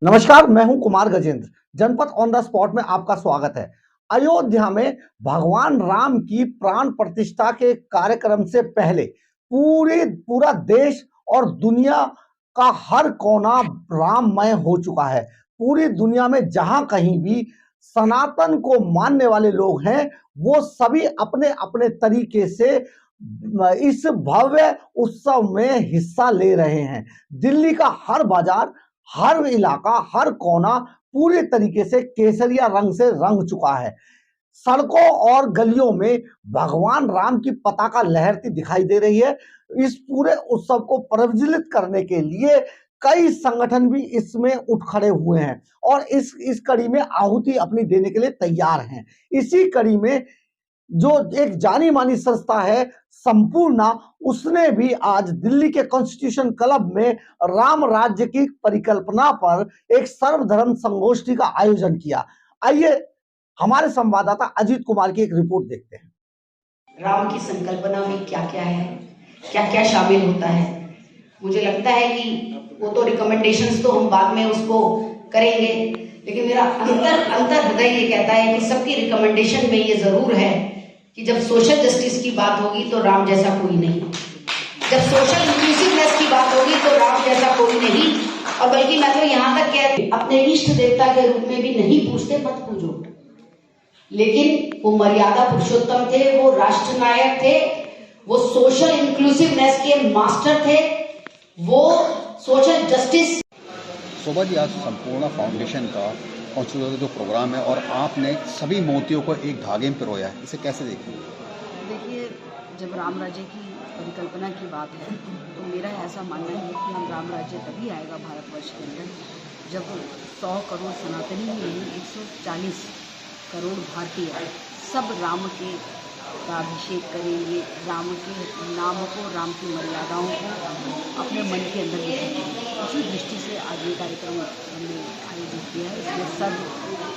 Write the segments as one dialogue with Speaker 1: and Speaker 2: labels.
Speaker 1: नमस्कार, मैं हूं कुमार गजेंद्र। जनपद ऑन द स्पॉट में आपका स्वागत है। अयोध्या में भगवान राम की प्राण प्रतिष्ठा के कार्यक्रम से पहले पूरा देश और दुनिया का हर कोना राममय हो चुका है। पूरी दुनिया में जहां कहीं भी सनातन को मानने वाले लोग हैं, वो सभी अपने अपने तरीके से इस भव्य उत्सव में हिस्सा ले रहे हैं। दिल्ली का हर बाजार, हर इलाका, हर कोना पूरे तरीके से केसरिया रंग से रंग चुका है। सड़कों और गलियों में भगवान राम की पताका लहरती दिखाई दे रही है। इस पूरे उत्सव को प्रज्वलित करने के लिए कई संगठन भी इसमें उठ खड़े हुए हैं और इस कड़ी में आहुति अपनी देने के लिए तैयार हैं। इसी कड़ी में जो एक जानी मानी संस्था है संपूर्णा, उसने भी आज दिल्ली के कॉन्स्टिट्यूशन क्लब में राम राज्य की परिकल्पना पर एक सर्वधर्म संगोष्ठी का आयोजन किया। आइए हमारे संवाददाता अजीत कुमार की एक रिपोर्ट देखते हैं।
Speaker 2: राम की संकल्पना में क्या क्या है, क्या क्या शामिल होता है। मुझे लगता है कि वो तो रिकमेंडेशंस तो हम बाद में उसको करेंगे, लेकिन मेरा अंतर हृदय ये कहता है कि सबकी रिकमेंडेशन में ये जरूर है कि जब सोशल जस्टिस की बात होगी तो राम जैसा कोई नहीं, जब सोशल इंक्लूसिवनेस की बात होगी तो राम जैसा कोई नहीं। और बल्कि मैं तो यहाँ तक कह, अपने इष्ट देवता के रूप में भी नहीं पूछते, मत पूजो, लेकिन वो मर्यादा पुरुषोत्तम थे, वो राष्ट्रनायक थे, वो सोशल इंक्लूसिवनेस के मास्टर थे, वो सोशल जस्टिस।
Speaker 3: शोभा जी, आज संपूर्ण फाउंडेशन का जो प्रोग्राम है और आपने सभी मोतियों को एक धागे में पिरोया है, इसे कैसे देखेंगे?
Speaker 4: देखिए, जब राम राज्य की परिकल्पना की बात है तो मेरा ऐसा मानना है कि हम राम राज्य तभी आएगा भारतवर्ष के अंदर जब 100 करोड़ सनातनी ही नहीं, 140 करोड़ भारतीय सब राम के अभिषेक करेंगे, राम के नाम को, राम की मर्यादाओं को अपने मन के अंदर बिठाएंगे। उसी दृष्टि से आज ये कार्यक्रम हमने आयोजित किया है। इसमें सब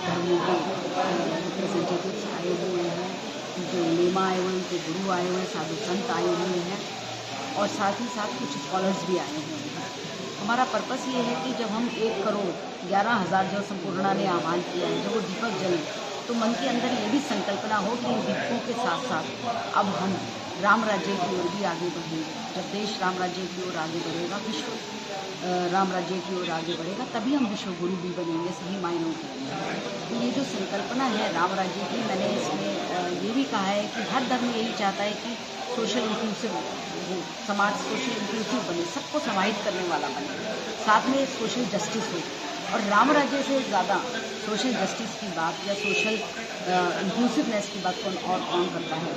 Speaker 4: धर्मों के रिप्रेजेंटेटिव्स आए हुए हैं, जो लेमा आए हुए हैं, उनके गुरु आए हुए हैं, साधु संत आए हुए हैं और साथ ही साथ कुछ स्कॉलर्स भी आए हुए हैं। हमारा पर्पस ये है कि जब हम 1 करोड़ 11,000 जो संपूर्णा ने आह्वान किया है, जब वो दीपक जले तो मन के अंदर ये भी संकल्पना हो कि इन दीपकों के साथ साथ अब हम राम राज्य की ओर भी आगे बढ़ेंगे। जब देश राम राज्य की ओर आगे बढ़ेगा, विश्व राम राज्य की ओर आगे बढ़ेगा, तभी हम विश्व गुरु भी बनेंगे सही मायनों में। तो ये जो संकल्पना है राम राज्य की, मैंने इसमें ये भी कहा है कि हर धर्म यही चाहता है कि सोशल इंक्लूसिव हो, समाज सोशल इंक्लूसिव बने, सबको समाहित करने वाला बने, साथ में सोशल जस्टिस हो। और राम राज्य से ज़्यादा सोशल जस्टिस की बात या सोशल इंक्लूसिवनेस की बात कौन करता है।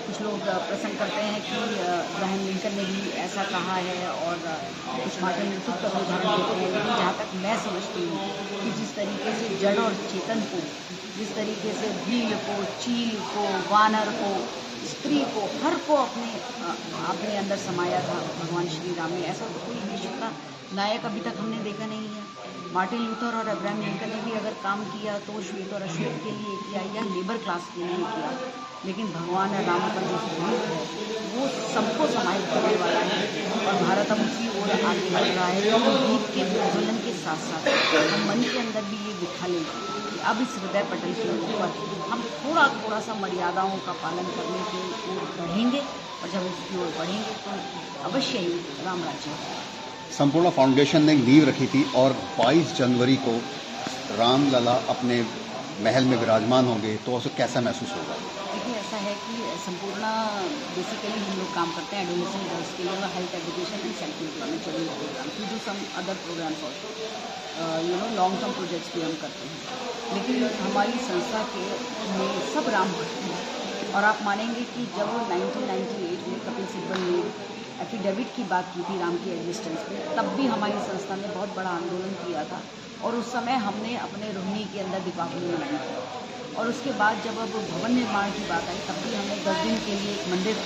Speaker 4: कुछ लोग प्रसंग करते हैं कि अब्राहम लिंकन ने भी ऐसा कहा है और कुछ मार्टिन लूथर का उदाहरण देते हैं, लेकिन जहाँ तक मैं समझती हूँ कि जिस तरीके से जड़ और चेतन को, जिस तरीके से भील को, चील को, वानर को, स्त्री को, हर को अपने अंदर समाया था भगवान श्री राम ने, ऐसा कोई विश्व का नायक अभी तक हमने देखा नहीं है। मार्टिन लूथर और अब्राहम लिंकन ने भी अगर काम किया तो श्वेत और अश्वेत के लिए किया या लेबर क्लास के लिए किया, लेकिन भगवान राम का जो स्वरूप है वो सबको समाहित करने वाला है और भारत अब उसी ओर आगे बढ़ रहा है। तो दीप के प्रज्वलन के साथ साथ हम मन के अंदर भी ये बिठा लें कि अब इस हृदय पटल के ऊपर हम थोड़ा सा मर्यादाओं का पालन करने की ओर बढ़ेंगे और जब इसकी ओर बढ़ेंगे तो अवश्य ही राम राज्य होगा।
Speaker 3: संपूर्ण फाउंडेशन ने नींव रखी थी और 22 जनवरी को रामलला अपने महल में विराजमान होंगे, तो उसे कैसा महसूस होगा?
Speaker 4: देखिए, ऐसा है कि संपूर्ण बेसिकली हम लोग काम करते हैं एडोलेसेंट गर्ल्स के लिए, health education and self employment charity program, to do some other programs also, long term projects भी हम करते हैं। लेकिन हमारी संस्था के में सब राम भक्त हैं और आप मानेंगे कि जब 1998 में कपिल सिब्बल ने एफिडेविट की बात की थी राम की एग्जिस्टेंस पे, तब भी हमारी संस्था ने बहुत बड़ा आंदोलन किया था और उस समय हमने अपने रोहिणी के अंदर दीपावली मनाई थी। और उसके बाद जब अब भवन निर्माण की बात आई तब भी हमने 10 दिन के लिए एक मंदिर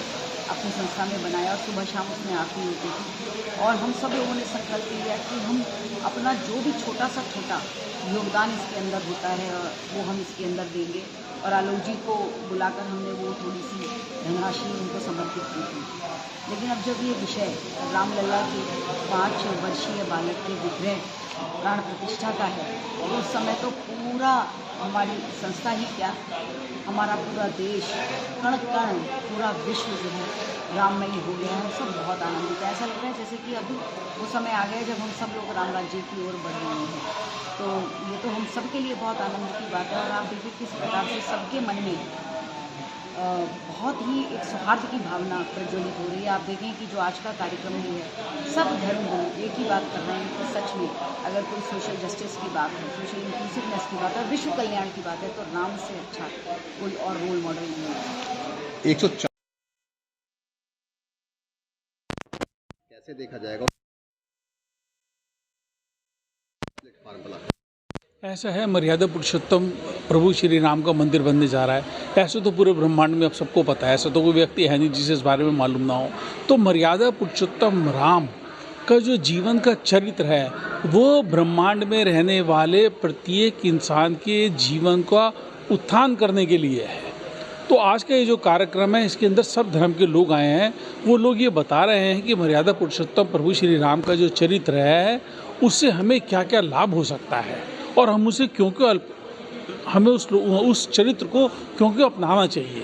Speaker 4: अपनी संस्था में बनाया और सुबह शाम उसमें आरती होती थी और हम सब लोगों ने संकल्प लिया कि हम अपना जो भी छोटा सा योगदान इसके अंदर होता है वो हम इसके अंदर देंगे और आलोक जी को बुलाकर हमने वो थोड़ी सी धनराशि उनको समर्पित की थी। लेकिन अब जब ये विषय रामलला के 5 वर्षीय बालक के विग्रह प्राण प्रतिष्ठा का है, तो उस समय तो पूरा हमारी संस्था ही क्या, हमारा पूरा देश, कण कण पूरा विश्व जो है राममयी हो गया है। हम सब बहुत आनंदित है। ऐसा लग रहा है जैसे कि अभी वो समय आ गया जब हम सब लोग राम राज्य की ओर बढ़ रहे हैं। तो ये तो हम सब के लिए बहुत आनंद की बात है। और आप देखिए किस प्रकार से सबके मन में बहुत ही एक सौहार्द की भावना प्रज्वलित हो रही है। आप देखें कि जो आज का कार्यक्रम भी है, सब धर्म लोग एक ही बात कर रहे हैं कि सच में अगर कोई सोशल जस्टिस की बात है, सोशल इंक्लूसिवनेस की बात है, विश्व कल्याण की बात है, तो राम से अच्छा कोई और रोल मॉडल नहीं है।
Speaker 3: 104 कैसे देखा जाएगा फार्मूला?
Speaker 5: ऐसा है, मर्यादा पुरुषोत्तम प्रभु श्री राम का मंदिर बनने जा रहा है। ऐसे तो पूरे ब्रह्मांड में अब सबको पता है, ऐसा तो कोई व्यक्ति है नहीं जिसे इस बारे में मालूम ना हो। तो मर्यादा पुरुषोत्तम राम का जो जीवन का चरित्र है वो ब्रह्मांड में रहने वाले प्रत्येक इंसान के जीवन का उत्थान करने के लिए है। तो आज का ये जो कार्यक्रम है इसके अंदर सब धर्म के लोग आए हैं। वो लोग ये बता रहे हैं कि मर्यादा पुरुषोत्तम प्रभु श्री राम का जो चरित्र है उससे हमें क्या क्या लाभ हो सकता है और हम उसे हमें उस चरित्र को क्यों अपनाना चाहिए।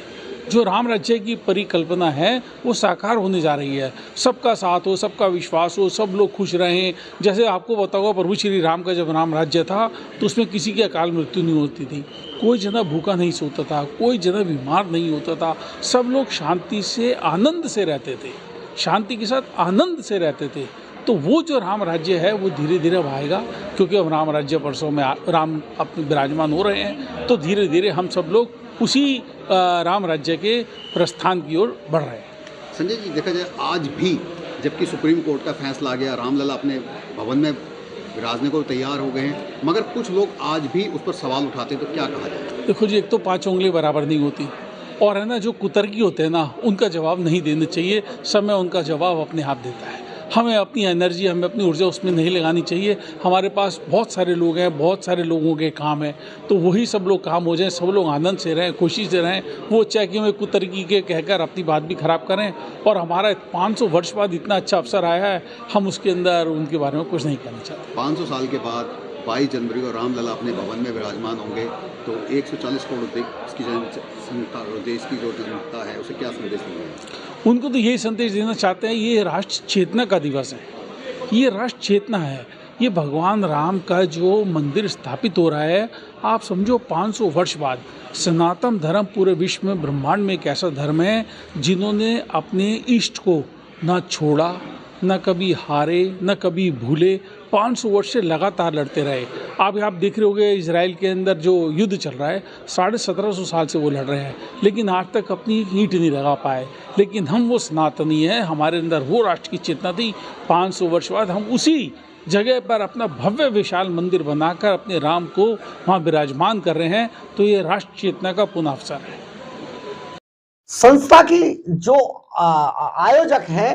Speaker 5: जो राम राज्य की परिकल्पना है वो साकार होने जा रही है। सबका साथ हो, सबका विश्वास हो, सब लोग खुश रहें। जैसे आपको पता होगा प्रभु श्री राम का जब राम राज्य था तो उसमें किसी की अकाल मृत्यु नहीं होती थी, कोई जना भूखा नहीं सोता था, कोई जना बीमार नहीं होता था। सब लोग शांति से आनंद से रहते थे, शांति के साथ आनंद से रहते थे। तो वो जो राम राज्य है वो धीरे धीरे अब आएगा, क्योंकि अब राम राज्य परसों में राम अपने विराजमान हो रहे हैं। तो धीरे धीरे हम सब लोग उसी राम राज्य के प्रस्थान की ओर बढ़ रहे हैं।
Speaker 3: संजय जी, देखा जाए आज भी जबकि सुप्रीम कोर्ट का फैसला आ गया, रामलला अपने भवन में विराजने को तैयार हो गए हैं, मगर कुछ लोग आज भी उस पर सवाल उठाते हैं, तो क्या कहा जाए?
Speaker 5: देखो जी, एक तो 5 उंगली बराबर नहीं होती, और है ना जो कुतर्की होते हैं ना उनका जवाब नहीं देना चाहिए। समय उनका जवाब अपने आप देता है। हमें अपनी एनर्जी, हमें अपनी ऊर्जा उसमें नहीं लगानी चाहिए। हमारे पास बहुत सारे लोग हैं, बहुत सारे लोगों के काम है, तो वही सब लोग काम हो जाएं, सब लोग आनंद से रहें, खुशी से रहें। वो चाहे कि हमें कुतर्की के कहकर अपनी बात भी खराब करें। और हमारा 500 वर्ष बाद इतना अच्छा अवसर आया है, हम उसके अंदर उनके बारे में कुछ नहीं कहना चाहते।
Speaker 3: 500 साल के बाद 22 जनवरी को रामलला अपने भवन में विराजमान होंगे, तो 140 करोड़ देश की जो जनता है उसे क्या संदेश देंगे?
Speaker 5: उनको तो यही संदेश देना चाहते हैं, ये राष्ट्र चेतना का दिवस है, ये राष्ट्र चेतना है। ये भगवान राम का जो मंदिर स्थापित हो रहा है, आप समझो 500 वर्ष बाद सनातन धर्म पूरे विश्व में, ब्रह्मांड में एक ऐसा धर्म है जिन्होंने अपने इष्ट को ना छोड़ा, न कभी हारे, न कभी भूले। 500 वर्ष से लगातार लड़ते रहे। आप देख रहे होंगे इजराइल के अंदर जो युद्ध चल रहा है, 1750 साल से वो लड़ रहे हैं, लेकिन आज तक अपनी ईंट नहीं लगा पाए। लेकिन हम वो सनातनी हैं, हमारे अंदर वो राष्ट्र की चेतना थी। 500 वर्ष बाद हम उसी जगह पर अपना भव्य विशाल मंदिर बनाकर अपने राम को वहाँ विराजमान कर रहे हैं। तो ये राष्ट्र चेतना का पुनः अवसर है।
Speaker 1: संस्था की जो आयोजक है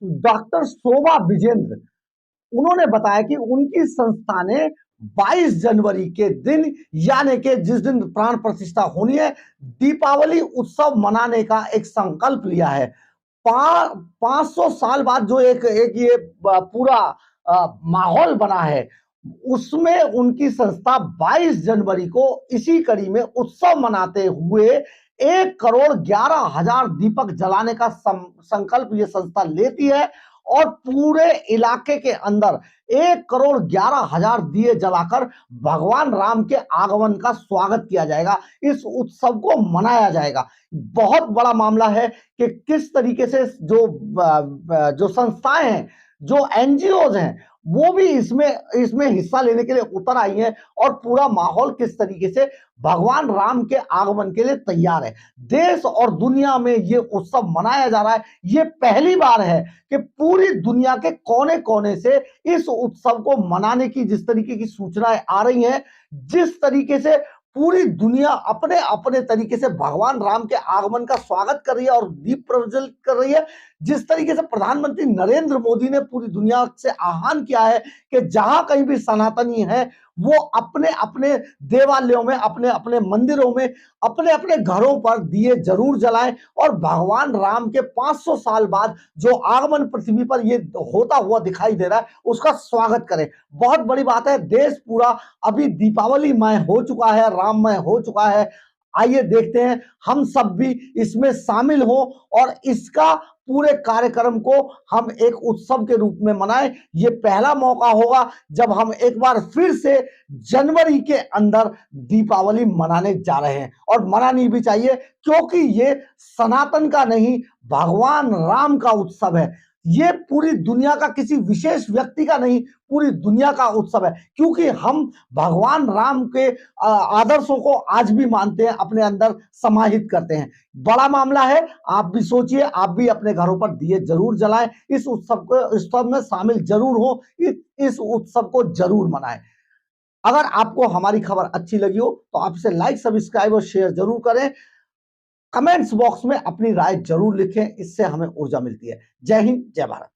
Speaker 1: डॉक्टर शोभा विजेंद्र, उन्होंने बताया कि उनकी संस्था ने 22 जनवरी के दिन, यानी कि जिस दिन प्राण प्रतिष्ठा होनी है, दीपावली उत्सव मनाने का एक संकल्प लिया है। 500 साल बाद जो एक ये पूरा माहौल बना है, उसमें उनकी संस्था 22 जनवरी को इसी कड़ी में उत्सव मनाते हुए 1,11,000 दीपक जलाने का संकल्प ये संस्था लेती है और पूरे इलाके के अंदर 1,11,000 दिए जलाकर भगवान राम के आगमन का स्वागत किया जाएगा। इस उत्सव को मनाया जाएगा। बहुत बड़ा मामला है कि किस तरीके से जो संस्थाएं हैं, जो एनजीओज हैं, वो भी इसमें हिस्सा लेने के लिए उतर आई हैं और पूरा माहौल किस तरीके से भगवान राम के आगमन के लिए तैयार है। देश और दुनिया में ये उत्सव मनाया जा रहा है। ये पहली बार है कि पूरी दुनिया के कोने कोने से इस उत्सव को मनाने की जिस तरीके की सूचनाएं आ रही हैं, जिस तरीके से पूरी दुनिया अपने अपने तरीके से भगवान राम के आगमन का स्वागत कर रही है और दीप प्रज्वलित कर रही है, जिस तरीके से प्रधानमंत्री नरेंद्र मोदी ने पूरी दुनिया से आह्वान किया है कि जहां कहीं भी सनातनी है वो अपने अपने देवालयों में, अपने अपने मंदिरों में, अपने अपने घरों पर दिए जरूर जलाएं और भगवान राम के 500 साल बाद जो आगमन पृथ्वी पर ये होता हुआ दिखाई दे रहा है उसका स्वागत करें। बहुत बड़ी बात है, देश पूरा अभी दीपावलीमय हो चुका है, राममय हो चुका है। आइए देखते हैं हम सब भी इसमें शामिल हो और इसका पूरे कार्यक्रम को हम एक उत्सव के रूप में मनाएं। ये पहला मौका होगा जब हम एक बार फिर से जनवरी के अंदर दीपावली मनाने जा रहे हैं और मनानी भी चाहिए, क्योंकि ये सनातन का नहीं, भगवान राम का उत्सव है। ये पूरी दुनिया का किसी विशेष व्यक्ति का नहीं, पूरी दुनिया का उत्सव है, क्योंकि हम भगवान राम के आदर्शों को आज भी मानते हैं, अपने अंदर समाहित करते हैं। बड़ा मामला है, आप भी सोचिए, आप भी अपने घरों पर दिए जरूर जलाएं, इस उत्सव में शामिल जरूर हो, इस उत्सव को जरूर मनाएं। अगर आपको हमारी खबर अच्छी लगी हो तो आप इसे लाइक, सब्सक्राइब और शेयर जरूर करें। कमेंट्स बॉक्स में अपनी राय जरूर लिखें, इससे हमें ऊर्जा मिलती है। जय हिंद, जय भारत।